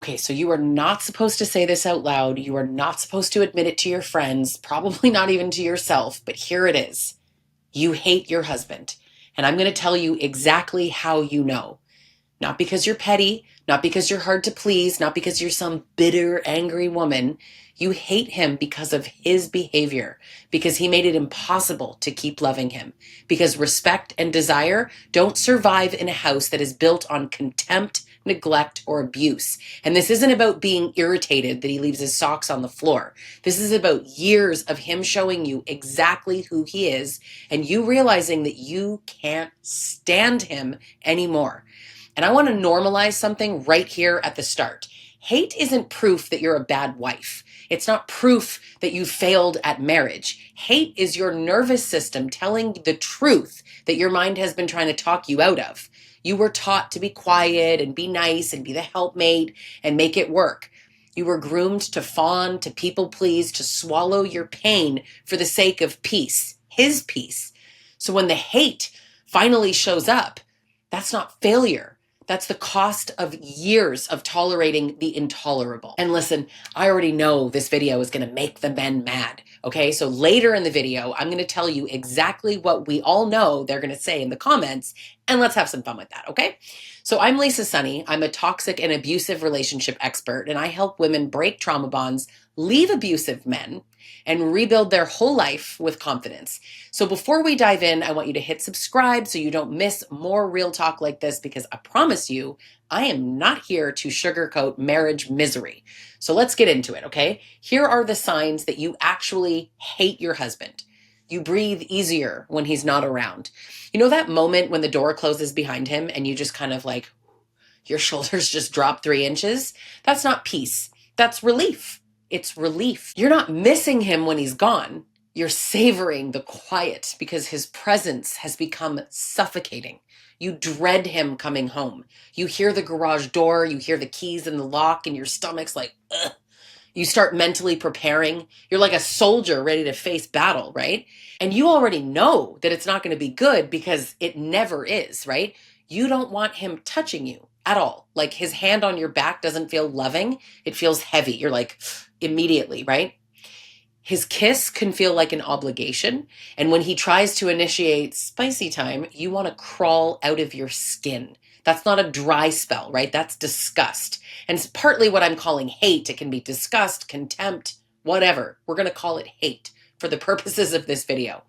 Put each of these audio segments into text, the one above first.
Okay, so you are not supposed to say this out loud. You are not supposed to admit it to your friends, probably not even to yourself, but here it is. You hate your husband. And I'm going to tell you exactly how you know. Not because you're petty, not because you're hard to please, not because you're some bitter, angry woman. You hate him because of his behavior, because he made it impossible to keep loving him, because respect and desire don't survive in a house that is built on contempt, neglect, or abuse. And this isn't about being irritated that he leaves his socks on the floor. This is about years of him showing you exactly who he is and you realizing that you can't stand him anymore. And I want to normalize something right here at the start. Hate isn't proof that you're a bad wife. It's not proof that you failed at marriage. Hate is your nervous system telling the truth that your mind has been trying to talk you out of. You were taught to be quiet and be nice and be the helpmate and make it work. You were groomed to fawn, to people please, to swallow your pain for the sake of peace, his peace. So when the hate finally shows up, that's not failure. That's the cost of years of tolerating the intolerable. And listen, I already know this video is going to make the men mad. Okay, so later in the video, I'm going to tell you exactly what we all know they're going to say in the comments, and let's have some fun with that, okay? So I'm Lisa Sonni. I'm a toxic and abusive relationship expert, and I help women break trauma bonds, leave abusive men, and rebuild their whole life with confidence. So before we dive in, I want you to hit subscribe so you don't miss more real talk like this, because I promise you, I am not here to sugarcoat marriage misery. So let's get into it, okay? Here are the signs that you actually hate your husband. You breathe easier when he's not around. You know that moment when the door closes behind him and you just kind of like, your shoulders just drop 3 inches? That's not peace. That's relief. It's relief. You're not missing him when he's gone. You're savoring the quiet because his presence has become suffocating. You dread him coming home. You hear the garage door, you hear the keys in the lock, and your stomach's like, ugh. You start mentally preparing. You're like a soldier ready to face battle, right? And you already know that it's not going to be good because it never is, right? You don't want him touching you at all. Like his hand on your back doesn't feel loving. It feels heavy. You're like immediately, right? His kiss can feel like an obligation. And when he tries to initiate spicy time, you want to crawl out of your skin. That's not a dry spell, right? That's disgust. And it's partly what I'm calling hate. It can be disgust, contempt, whatever. We're going to call it hate for the purposes of this video.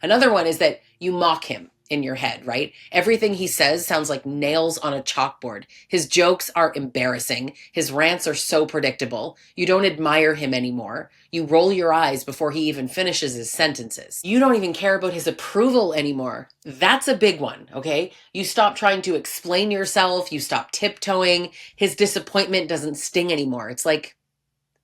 Another one is that you mock him in your head, right? Everything he says sounds like nails on a chalkboard. His jokes are embarrassing. His rants are so predictable. You don't admire him anymore. You roll your eyes before he even finishes his sentences. You don't even care about his approval anymore. That's a big one, okay? You stop trying to explain yourself. You stop tiptoeing. His disappointment doesn't sting anymore. It's like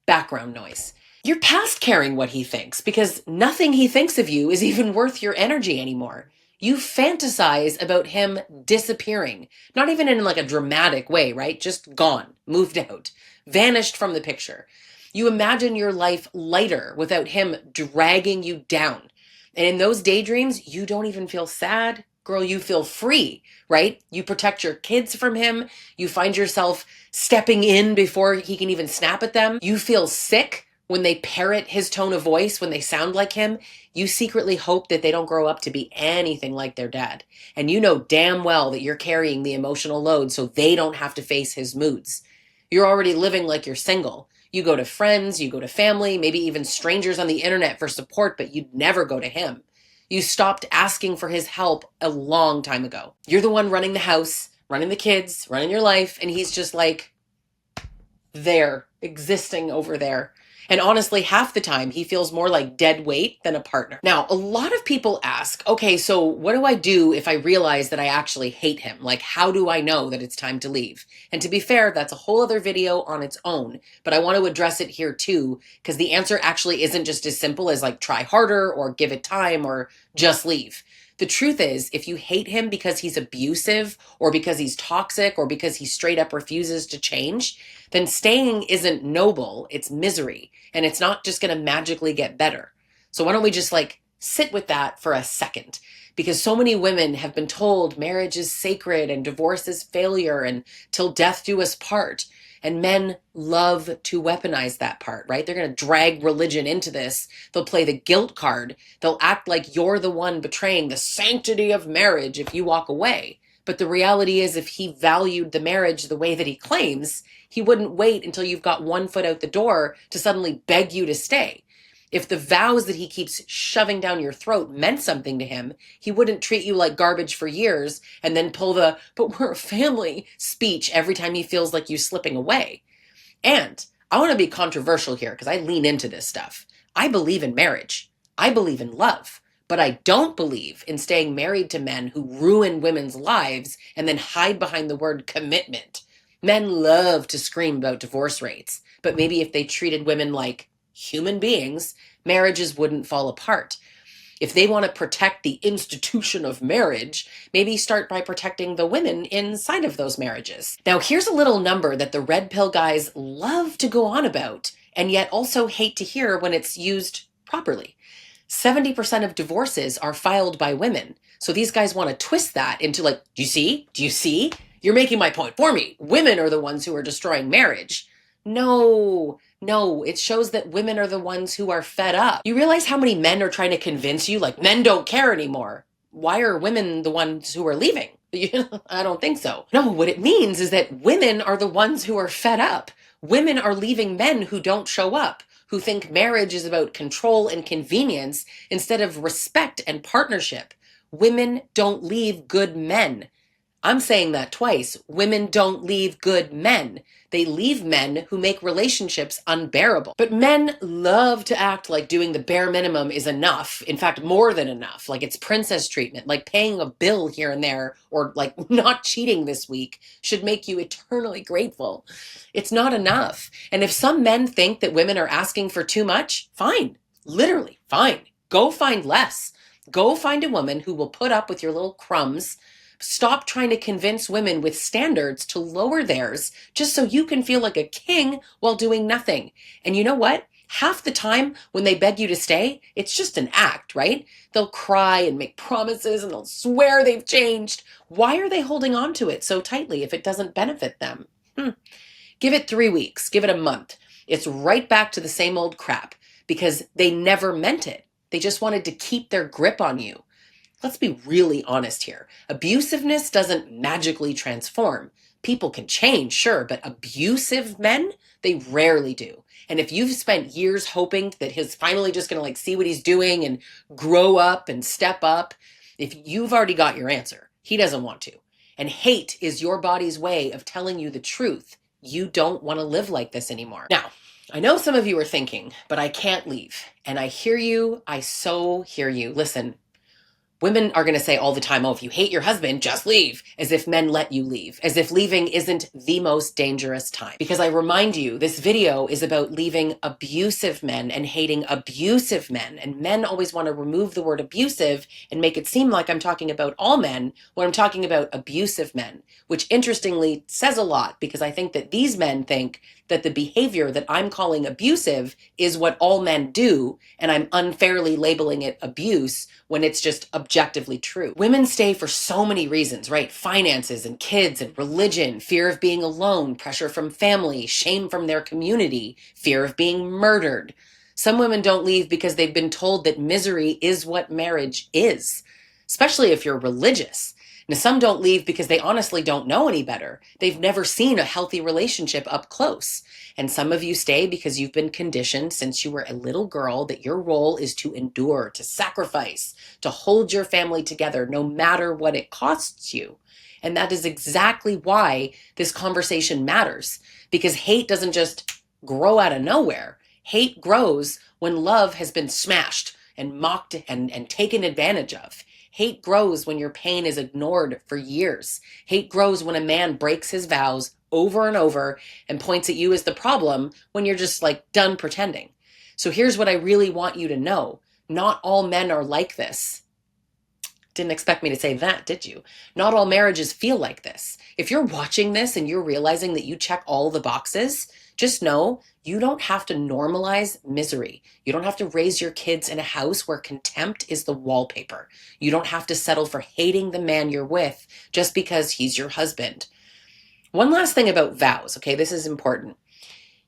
background noise. You're past caring what he thinks because nothing he thinks of you is even worth your energy anymore. You fantasize about him disappearing, not even in like a dramatic way, right? Just gone, moved out, vanished from the picture. You imagine your life lighter without him dragging you down. And in those daydreams, you don't even feel sad. Girl, you feel free, right? You protect your kids from him. You find yourself stepping in before he can even snap at them. You feel sick when they parrot his tone of voice, when they sound like him. You secretly hope that they don't grow up to be anything like their dad. And you know damn well that you're carrying the emotional load so they don't have to face his moods. You're already living like you're single. You go to friends, you go to family, maybe even strangers on the internet for support, but you'd never go to him. You stopped asking for his help a long time ago. You're the one running the house, running the kids, running your life, and he's just like there, existing over there. And honestly, half the time he feels more like dead weight than a partner. Now, a lot of people ask, okay, so what do I do if I realize that I actually hate him? Like, how do I know that it's time to leave? And to be fair, that's a whole other video on its own, but I want to address it here too, because the answer actually isn't just as simple as like try harder or give it time or just leave. The truth is, if you hate him because he's abusive or because he's toxic or because he straight up refuses to change, then staying isn't noble, it's misery. And it's not just going to magically get better. So why don't we just like sit with that for a second? Because so many women have been told marriage is sacred and divorce is failure and till death do us part. And men love to weaponize that part, right? They're going to drag religion into this. They'll play the guilt card. They'll act like you're the one betraying the sanctity of marriage if you walk away. But the reality is, if he valued the marriage the way that he claims, he wouldn't wait until you've got one foot out the door to suddenly beg you to stay. If the vows that he keeps shoving down your throat meant something to him, he wouldn't treat you like garbage for years and then pull the "but we're a family" speech every time he feels like you slipping away. And I want to be controversial here because I lean into this stuff. I believe in marriage. I believe in love. But I don't believe in staying married to men who ruin women's lives and then hide behind the word commitment. Men love to scream about divorce rates, but maybe if they treated women like human beings, marriages wouldn't fall apart. If they want to protect the institution of marriage, maybe start by protecting the women inside of those marriages. Now, here's a little number that the red pill guys love to go on about, and yet also hate to hear when it's used properly. 70% of divorces are filed by women. So these guys want to twist that into like, do you see? Do you see? You're making my point for me. Women are the ones who are destroying marriage. No, it shows that women are the ones who are fed up. You realize how many men are trying to convince you, like, men don't care anymore. Why are women the ones who are leaving? I don't think so. No, what it means is that women are the ones who are fed up. Women are leaving men who don't show up, who think marriage is about control and convenience instead of respect and partnership. Women don't leave good men. I'm saying that twice. Women don't leave good men. They leave men who make relationships unbearable. But men love to act like doing the bare minimum is enough. In fact, more than enough. Like it's princess treatment, like paying a bill here and there, or like not cheating this week should make you eternally grateful. It's not enough. And if some men think that women are asking for too much, fine. Literally, fine. Go find less. Go find a woman who will put up with your little crumbs. Stop trying to convince women with standards to lower theirs just so you can feel like a king while doing nothing. And you know what? Half the time when they beg you to stay, it's just an act, right? They'll cry and make promises and they'll swear they've changed. Why are they holding on to it so tightly if it doesn't benefit them? Give it 3 weeks, give it a month. It's right back to the same old crap because they never meant it. They just wanted to keep their grip on you. Let's be really honest here. Abusiveness doesn't magically transform. People can change, sure, but abusive men, they rarely do. And if you've spent years hoping that he's finally just going to like see what he's doing and grow up and step up, if you've already got your answer, he doesn't want to. And hate is your body's way of telling you the truth. You don't want to live like this anymore. Now, I know some of you are thinking, but I can't leave. And I hear you. I so hear you. Listen. Women are going to say all the time, oh, if you hate your husband, just leave, as if men let you leave, as if leaving isn't the most dangerous time. Because I remind you, this video is about leaving abusive men and hating abusive men. And men always want to remove the word abusive and make it seem like I'm talking about all men when I'm talking about abusive men, which interestingly says a lot because I think that these men think that the behavior that I'm calling abusive is what all men do, and I'm unfairly labeling it abuse when it's just objectively true. Women stay for so many reasons, right? Finances and kids and religion, fear of being alone, pressure from family, shame from their community, fear of being murdered. Some women don't leave because they've been told that misery is what marriage is, especially if you're religious. Now, some don't leave because they honestly don't know any better. They've never seen a healthy relationship up close. And some of you stay because you've been conditioned since you were a little girl that your role is to endure, to sacrifice, to hold your family together no matter what it costs you. And that is exactly why this conversation matters, because hate doesn't just grow out of nowhere. Hate grows when love has been smashed and mocked and taken advantage of. Hate grows when your pain is ignored for years. Hate grows when a man breaks his vows over and over and points at you as the problem when you're just like done pretending. So here's what I really want you to know. Not all men are like this. Didn't expect me to say that, did you? Not all marriages feel like this. If you're watching this and you're realizing that you check all the boxes, just know you don't have to normalize misery. You don't have to raise your kids in a house where contempt is the wallpaper. You don't have to settle for hating the man you're with just because he's your husband. One last thing about vows, okay? This is important.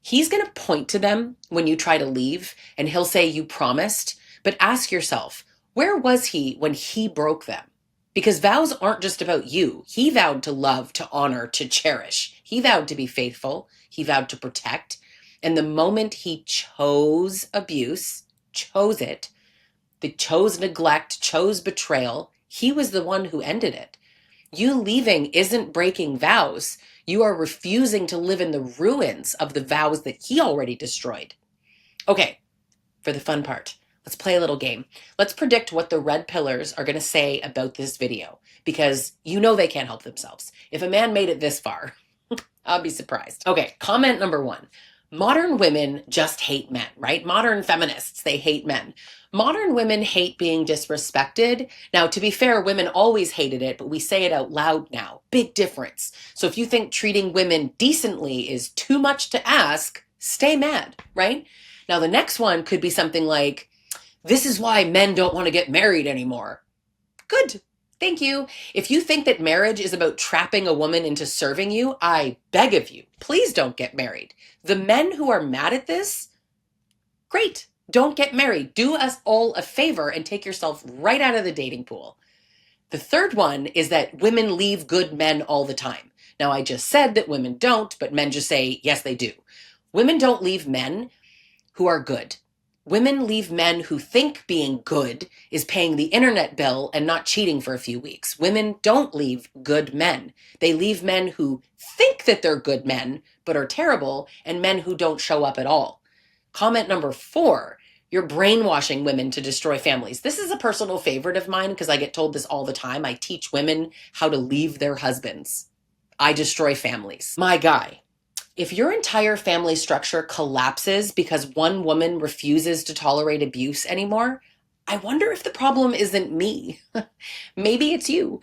He's going to point to them when you try to leave, and he'll say, "You promised," but ask yourself, where was he when he broke them? Because vows aren't just about you. He vowed to love, to honor, to cherish. He vowed to be faithful. He vowed to protect. And the moment he chose abuse, chose it, they chose neglect, chose betrayal, he was the one who ended it. You leaving isn't breaking vows. You are refusing to live in the ruins of the vows that he already destroyed. Okay, for the fun part, let's play a little game. Let's predict what the red pillars are going to say about this video, because you know they can't help themselves. If a man made it this far, I'll be surprised. Okay, comment number 1. Modern women just hate men, right? Modern feminists, they hate men. Modern women hate being disrespected. Now, to be fair, women always hated it, but we say it out loud now. Big difference. So if you think treating women decently is too much to ask, stay mad, right? Now, the next one could be something like, "This is why men don't want to get married anymore." Good. Thank you. If you think that marriage is about trapping a woman into serving you, I beg of you, please don't get married. The men who are mad at this, great. Don't get married. Do us all a favor and take yourself right out of the dating pool. The third one is that women leave good men all the time. Now, I just said that women don't, but men just say, yes, they do. Women don't leave men who are good. Women leave men who think being good is paying the internet bill and not cheating for a few weeks. Women don't leave good men. They leave men who think that they're good men, but are terrible, and men who don't show up at all. Comment number 4, you're brainwashing women to destroy families. This is a personal favorite of mine because I get told this all the time. I teach women how to leave their husbands. I destroy families. My guy, if your entire family structure collapses because one woman refuses to tolerate abuse anymore, I wonder if the problem isn't me. Maybe it's you.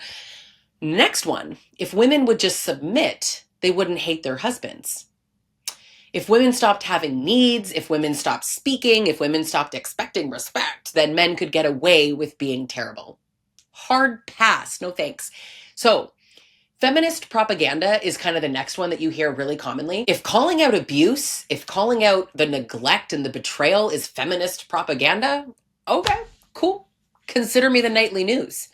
Next one, if women would just submit, they wouldn't hate their husbands. If women stopped having needs, if women stopped speaking, if women stopped expecting respect, then men could get away with being terrible. Hard pass, no thanks. So, feminist propaganda is kind of the next one that you hear really commonly. If calling out abuse, if calling out the neglect and the betrayal is feminist propaganda, okay, cool. Consider me the nightly news.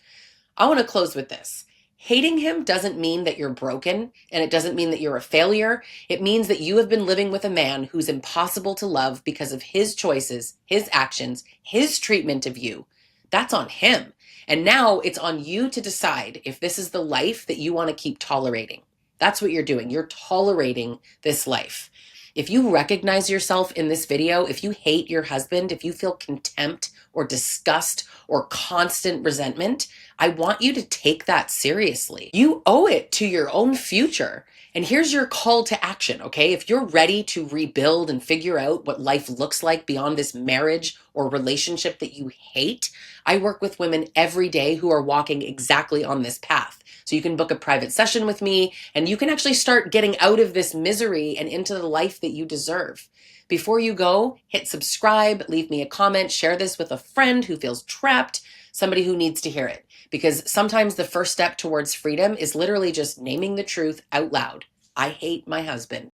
I want to close with this. Hating him doesn't mean that you're broken, and it doesn't mean that you're a failure. It means that you have been living with a man who's impossible to love because of his choices, his actions, his treatment of you. That's on him. And now it's on you to decide if this is the life that you want to keep tolerating. That's what you're doing. You're tolerating this life. If you recognize yourself in this video, if you hate your husband, if you feel contempt or disgust or constant resentment, I want you to take that seriously. You owe it to your own future. And here's your call to action, okay? If you're ready to rebuild and figure out what life looks like beyond this marriage or relationship that you hate, I work with women every day who are walking exactly on this path. So you can book a private session with me, and you can actually start getting out of this misery and into the life that you deserve. Before you go, hit subscribe, leave me a comment, share this with a friend who feels trapped, somebody who needs to hear it. Because sometimes the first step towards freedom is literally just naming the truth out loud. I hate my husband.